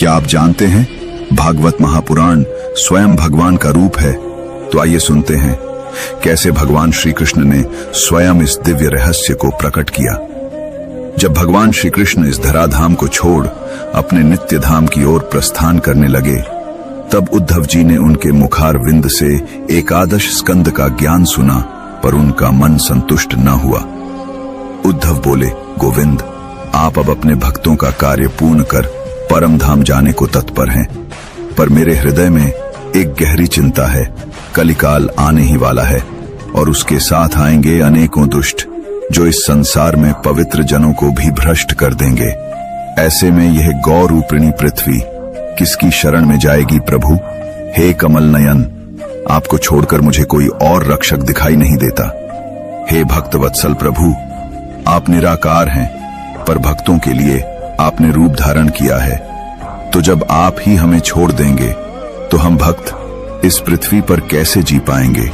क्या आप जानते हैं भागवत महापुराण स्वयं भगवान का रूप है? तो आइए सुनते हैं कैसे भगवान श्री कृष्ण ने स्वयं इस दिव्य रहस्य को प्रकट किया। जब भगवान श्री कृष्ण इस धराधाम को छोड़ अपने नित्य धाम की ओर प्रस्थान करने लगे, तब उद्धव जी ने उनके मुखारविंद से एकादश स्कंद का ज्ञान सुना, पर उनका मन संतुष्ट न हुआ। उद्धव बोले, गोविंद, आप अब अपने भक्तों का कार्य पूर्ण कर परम धाम जाने को तत्पर हैं, पर मेरे हृदय में एक गहरी चिंता है। कलिकाल आने ही वाला है और उसके साथ आएंगे अनेकों दुष्ट, जो इस संसार में पवित्र जनों को भी भ्रष्ट कर देंगे। ऐसे में यह गौ रूपिणी पृथ्वी किसकी शरण में जाएगी प्रभु? हे कमल नयन, आपको छोड़कर मुझे कोई और रक्षक दिखाई नहीं देता। हे भक्त वत्सल प्रभु, आप निराकार हैं, पर भक्तों के लिए आपने रूप धारण किया है। तो जब आप ही हमें छोड़ देंगे तो हम भक्त इस पृथ्वी पर कैसे जी पाएंगे?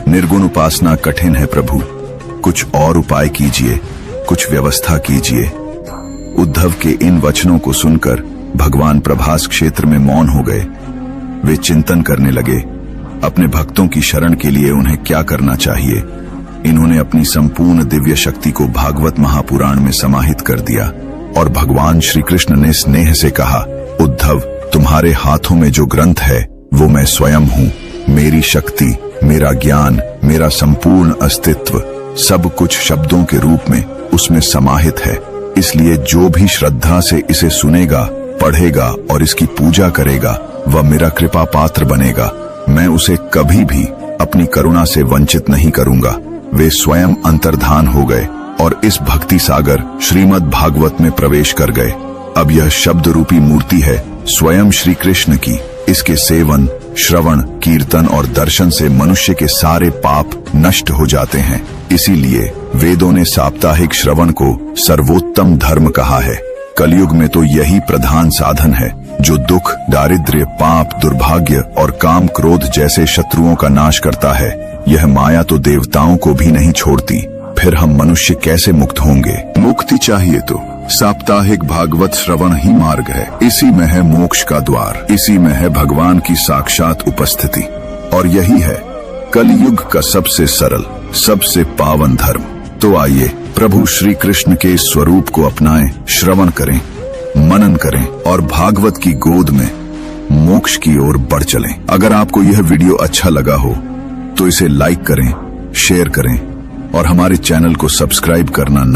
निर्गुण उपासना कठिन है प्रभु, कुछ और उपाय कीजिए, कुछ व्यवस्था कीजिए। उद्धव के इन वचनों को सुनकर भगवान प्रभास क्षेत्र में मौन हो गए। वे चिंतन करने लगे, अपने भक्तों की शरण के लिए उन्हें क्या करना चाहिए। इन्होंने अपनी संपूर्ण दिव्य शक्ति को भागवत महापुराण में समाहित कर दिया और भगवान श्री कृष्ण ने स्नेह से कहा, उद्धव, तुम्हारे हाथों में जो ग्रंथ है वो मैं स्वयं हूँ। मेरी शक्ति, मेरा ज्ञान, मेरा संपूर्ण अस्तित्व, सब कुछ शब्दों के रूप में उसमें समाहित है। इसलिए जो भी श्रद्धा से इसे सुनेगा, पढ़ेगा और इसकी पूजा करेगा, वह मेरा कृपा पात्र बनेगा। मैं उसे कभी भी अपनी करुणा से वंचित नहीं करूंगा। वे स्वयं अंतर्धान हो गए और इस भक्ति सागर श्रीमद् भागवत में प्रवेश कर गए। अब यह शब्द रूपी मूर्ति है स्वयं श्री कृष्ण की। इसके सेवन, श्रवण, कीर्तन और दर्शन से मनुष्य के सारे पाप नष्ट हो जाते हैं। इसीलिए वेदों ने साप्ताहिक श्रवण को सर्वोत्तम धर्म कहा है। कलयुग में तो यही प्रधान साधन है जो दुख, दारिद्र्य, पाप, दुर्भाग्य और काम क्रोध जैसे शत्रुओं का नाश करता है। यह माया तो देवताओं को भी नहीं छोड़ती, फिर हम मनुष्य कैसे मुक्त होंगे? मुक्ति चाहिए तो साप्ताहिक भागवत श्रवण ही मार्ग है। इसी में है मोक्ष का द्वार, इसी में है भगवान की साक्षात उपस्थिति, और यही है कलयुग का सबसे सरल, सबसे पावन धर्म। तो आइए प्रभु श्री कृष्ण के स्वरूप को अपनाएं, श्रवण करें, मनन करें और भागवत की गोद में मोक्ष की ओर बढ़ चलें। अगर आपको यह वीडियो अच्छा लगा हो तो इसे लाइक करें, शेयर करें और हमारे चैनल को सब्सक्राइब करना